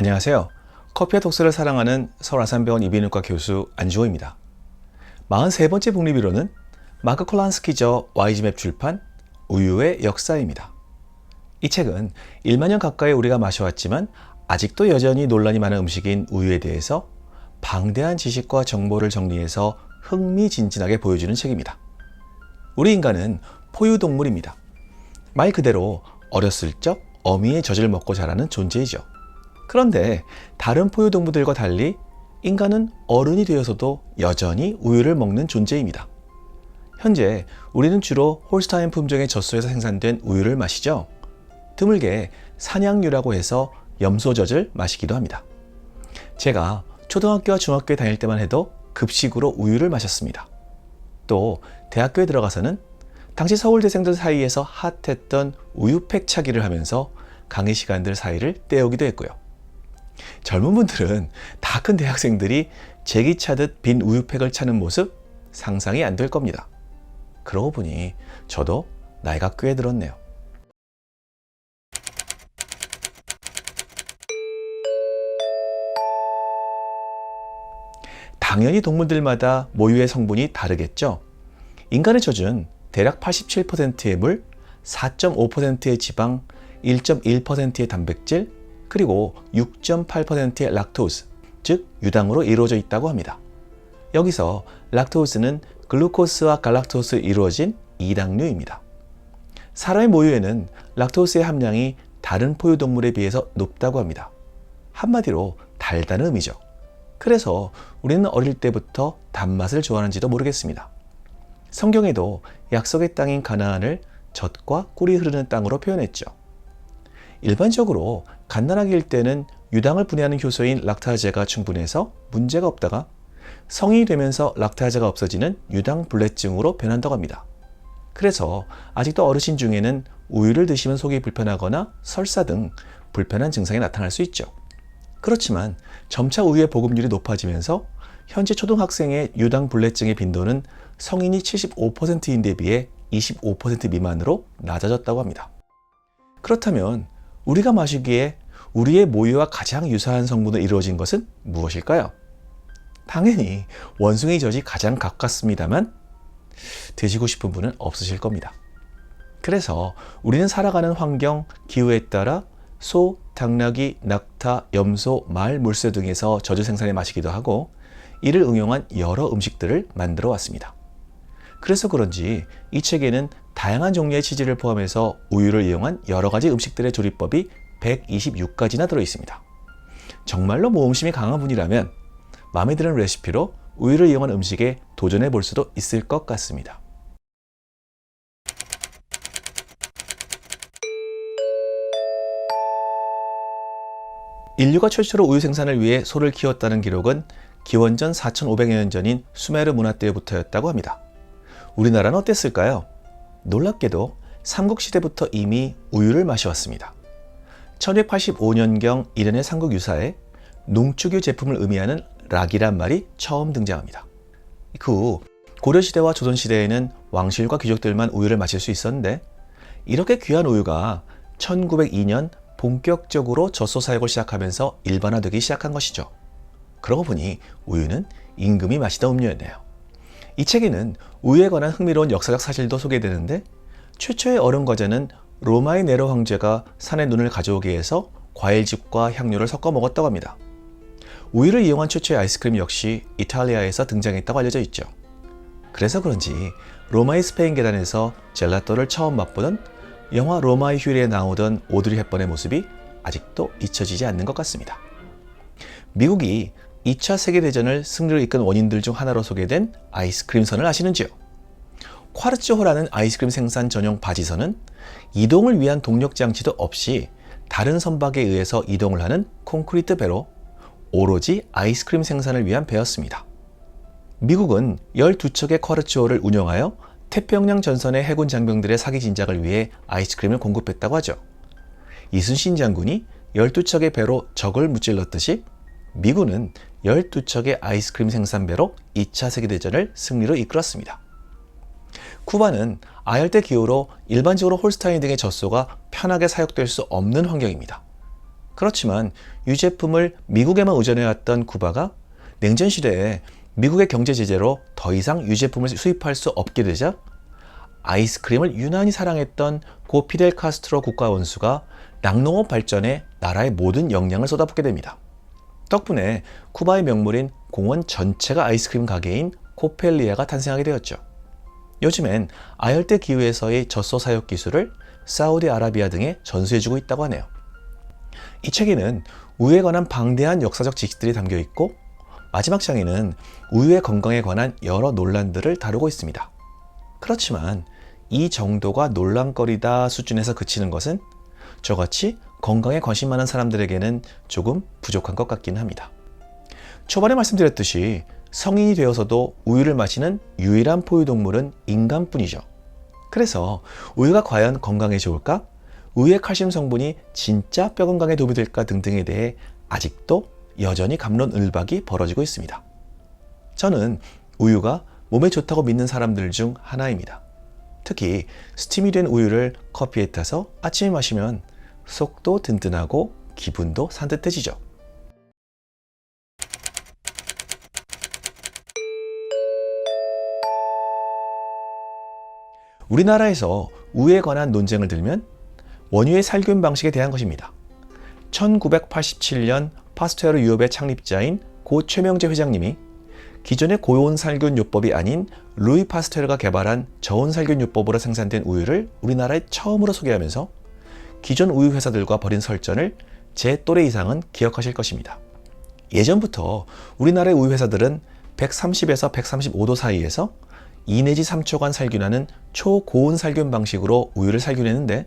안녕하세요. 커피와 독서를 사랑하는 서울아산병원 이비인후과 교수 안주호입니다. 43번째 북리뷰로는 마크 콜란스키 YG맵 출판 우유의 역사입니다. 이 책은 1만 년 가까이 우리가 마셔왔지만 아직도 여전히 논란이 많은 음식인 우유에 대해서 방대한 지식과 정보를 정리해서 흥미진진하게 보여주는 책입니다. 우리 인간은 포유동물입니다. 말 그대로 어렸을 적 어미의 젖을 먹고 자라는 존재이죠. 그런데 다른 포유동물들과 달리 인간은 어른이 되어서도 여전히 우유를 먹는 존재입니다. 현재 우리는 주로 홀스타인 품종의 젖소에서 생산된 우유를 마시죠. 드물게 사냥류라고 해서 염소젖을 마시기도 합니다. 제가 초등학교와 중학교에 다닐 때만 해도 급식으로 우유를 마셨습니다. 또 대학교에 들어가서는 당시 서울대생들 사이에서 핫했던 우유팩 차기를 하면서 강의 시간들 사이를 때우기도 했고요. 젊은 분들은 다 큰 대학생들이 제기 차듯 빈 우유팩을 차는 모습 상상이 안 될 겁니다. 그러고 보니 저도 나이가 꽤 들었네요. 당연히 동물들마다 모유의 성분이 다르겠죠. 인간의 젖은 대략 87%의 물, 4.5%의 지방, 1.1%의 단백질, 그리고 6.8%의 락토스, 즉 유당으로 이루어져 있다고 합니다. 여기서 락토스는 글루코스와 갈락토스로 이루어진 이당류입니다. 사람의 모유에는 락토스의 함량이 다른 포유동물에 비해서 높다고 합니다. 한마디로 달다는 의미죠. 그래서 우리는 어릴 때부터 단맛을 좋아하는지도 모르겠습니다. 성경에도 약속의 땅인 가나안을 젖과 꿀이 흐르는 땅으로 표현했죠. 일반적으로 갓난아기일 때는 유당을 분해하는 효소인 락타제가 충분해서 문제가 없다가 성인이 되면서 락타제가 없어지는 유당불내증으로 변한다고 합니다. 그래서 아직도 어르신 중에는 우유를 드시면 속이 불편하거나 설사 등 불편한 증상이 나타날 수 있죠. 그렇지만 점차 우유의 보급률이 높아지면서 현재 초등학생의 유당불내증의 빈도는 성인이 75%인 데 비해 25% 미만으로 낮아졌다고 합니다. 그렇다면 우리가 마시기에 우리의 모유와 가장 유사한 성분으로 이루어진 것은 무엇일까요? 당연히 원숭이 젖이 가장 가깝습니다만 드시고 싶은 분은 없으실 겁니다. 그래서 우리는 살아가는 환경, 기후에 따라 소, 당나귀, 낙타, 염소, 말, 물새 등에서 젖을 생산해 마시기도 하고 이를 응용한 여러 음식들을 만들어 왔습니다. 그래서 그런지 이 책에는 다양한 종류의 치즈를 포함해서 우유를 이용한 여러 가지 음식들의 조리법이 126가지나 들어있습니다. 정말로 모험심이 강한 분이라면 마음에 드는 레시피로 우유를 이용한 음식에 도전해 볼 수도 있을 것 같습니다. 인류가 최초로 우유 생산을 위해 소를 키웠다는 기록은 기원전 4,500여 년 전인 수메르 문화 때부터였다고 합니다. 우리나라는 어땠을까요? 놀랍게도 삼국시대부터 이미 우유를 마셔왔습니다. 1285년경 이른의 삼국유사에 농축유 제품을 의미하는 락이란 말이 처음 등장합니다. 그 후 고려시대와 조선시대에는 왕실과 귀족들만 우유를 마실 수 있었는데 이렇게 귀한 우유가 1902년 본격적으로 젖소 사육을 시작하면서 일반화되기 시작한 것이죠. 그러고 보니 우유는 임금이 마시던 음료였네요. 이 책에는 우유에 관한 흥미로운 역사적 사실도 소개되는데 최초의 얼음 과자는 로마의 네로 황제가 산에 눈을 가져오기 위해서 과일즙과 향료를 섞어 먹었다고 합니다. 우유를 이용한 최초의 아이스크림 역시 이탈리아에서 등장했다고 알려져 있죠. 그래서 그런지 로마의 스페인 계단에서 젤라또를 처음 맛보던 영화 로마의 휴일에 나오던 오드리 헵번의 모습이 아직도 잊혀지지 않는 것 같습니다. 미국이 2차 세계대전을 승리로 이끈 원인들 중 하나로 소개된 아이스크림선을 아시는지요? 콰르츠호라는 아이스크림 생산 전용 바지선은 이동을 위한 동력 장치도 없이 다른 선박에 의해서 이동을 하는 콘크리트 배로 오로지 아이스크림 생산을 위한 배였습니다. 미국은 12척의 콰르츠호를 운영하여 태평양 전선의 해군 장병들의 사기 진작을 위해 아이스크림을 공급했다고 하죠. 이순신 장군이 12척의 배로 적을 무찔렀듯이 미군은 12척의 아이스크림 생산배로 2차 세계대전을 승리로 이끌었습니다. 쿠바는 아열대 기후로 일반적으로 홀스타인 등의 젖소가 편하게 사육될 수 없는 환경입니다. 그렇지만 유제품을 미국에만 의존해왔던 쿠바가 냉전 시대에 미국의 경제 제재로 더 이상 유제품을 수입할 수 없게 되자 아이스크림을 유난히 사랑했던 고 피델 카스트로 국가 원수가 낙농업 발전에 나라의 모든 역량을 쏟아붓게 됩니다. 덕분에 쿠바의 명물인 공원 전체가 아이스크림 가게인 코펠리아가 탄생하게 되었죠. 요즘엔 아열대 기후에서의 젖소 사육 기술을 사우디아라비아 등에 전수해주고 있다고 하네요. 이 책에는 우유에 관한 방대한 역사적 지식들이 담겨 있고 마지막 장에는 우유의 건강에 관한 여러 논란들을 다루고 있습니다. 그렇지만 이 정도가 논란거리다 수준에서 그치는 것은 저같이 건강에 관심 많은 사람들에게는 조금 부족한 것 같기는 합니다. 초반에 말씀드렸듯이 성인이 되어서도 우유를 마시는 유일한 포유동물은 인간뿐이죠. 그래서 우유가 과연 건강에 좋을까? 우유의 칼슘 성분이 진짜 뼈 건강에 도움이 될까 등등에 대해 아직도 여전히 갑론을박이 벌어지고 있습니다. 저는 우유가 몸에 좋다고 믿는 사람들 중 하나입니다. 특히 스팀이 된 우유를 커피에 타서 아침에 마시면 속도 든든하고 기분도 산뜻해지죠. 우리나라에서 우유에 관한 논쟁을 들면 원유의 살균 방식에 대한 것입니다. 1987년 파스테르 유업의 창립자인 고 최명재 회장님이 기존의 고온 살균 요법이 아닌 루이 파스테르가 개발한 저온 살균 요법으로 생산된 우유를 우리나라에 처음으로 소개하면서 기존 우유 회사들과 벌인 설전을 제 또래 이상은 기억하실 것입니다. 예전부터 우리나라의 우유 회사들은 130에서 135도 사이에서 2 내지 3초간 살균하는 초고온 살균 방식으로 우유를 살균했는데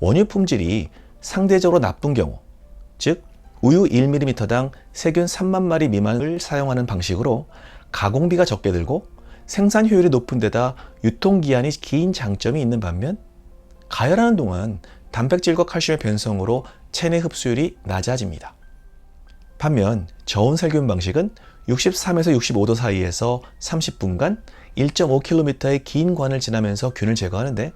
원유 품질이 상대적으로 나쁜 경우, 즉 우유 1ml당 세균 3만 마리 미만을 사용하는 방식으로 가공비가 적게 들고 생산 효율이 높은 데다 유통기한이 긴 장점이 있는 반면 가열하는 동안 단백질과 칼슘의 변성으로 체내 흡수율이 낮아집니다. 반면 저온 살균 방식은 63에서 65도 사이에서 30분간 1.5km의 긴 관을 지나면서 균을 제거하는데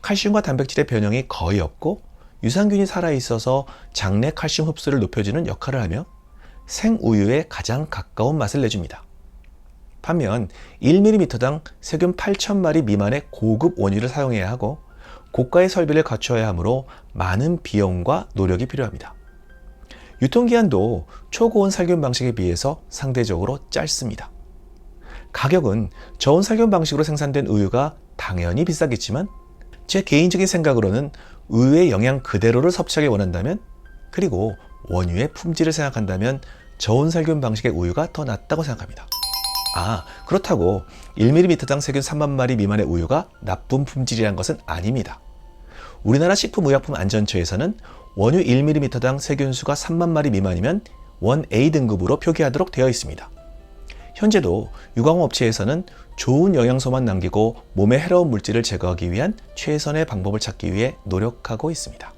칼슘과 단백질의 변형이 거의 없고 유산균이 살아있어서 장내 칼슘 흡수를 높여주는 역할을 하며 생우유에 가장 가까운 맛을 내줍니다. 반면 1ml당 세균 8,000마리 미만의 고급 원유를 사용해야 하고 고가의 설비를 갖춰야 하므로 많은 비용과 노력이 필요합니다. 유통기한도 초고온 살균 방식에 비해서 상대적으로 짧습니다. 가격은 저온 살균 방식으로 생산된 우유가 당연히 비싸겠지만 제 개인적인 생각으로는 우유의 영양 그대로를 섭취하기 원한다면 그리고 원유의 품질을 생각한다면 저온 살균 방식의 우유가 더 낫다고 생각합니다. 그렇다고 1ml당 세균 3만 마리 미만의 우유가 나쁜 품질이란 것은 아닙니다. 우리나라 식품의약품안전처에서는 원유 1ml당 세균수가 3만 마리 미만이면 1A 등급으로 표기하도록 되어 있습니다. 현재도 유광 업체에서는 좋은 영양소만 남기고 몸에 해로운 물질을 제거하기 위한 최선의 방법을 찾기 위해 노력하고 있습니다.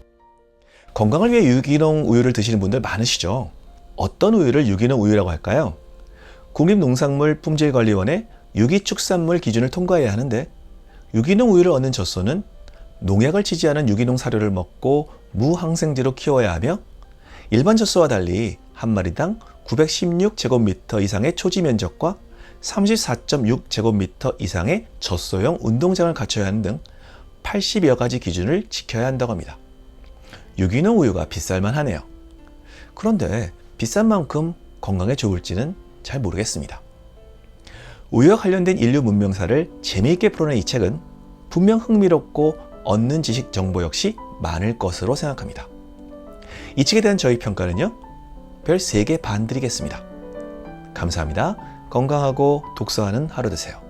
건강을 위해 유기농 우유를 드시는 분들 많으시죠? 어떤 우유를 유기농 우유라고 할까요? 국립농산물품질관리원의 유기축산물 기준을 통과해야 하는데 유기농 우유를 얻는 젖소는 농약을 치지 않은 유기농 사료를 먹고 무항생제로 키워야 하며 일반 젖소와 달리 한 마리당 916제곱미터 이상의 초지 면적과 34.6제곱미터 이상의 젖소용 운동장을 갖춰야 하는 등 80여 가지 기준을 지켜야 한다고 합니다. 유기농 우유가 비쌀만 하네요. 그런데 비싼 만큼 건강에 좋을지는 잘 모르겠습니다. 우유와 관련된 인류 문명사를 재미있게 풀어낸 이 책은 분명 흥미롭고 얻는 지식 정보 역시 많을 것으로 생각합니다. 이 책에 대한 저희 평가는요, 별 3개 반 드리겠습니다. 감사합니다. 건강하고 독서하는 하루 되세요.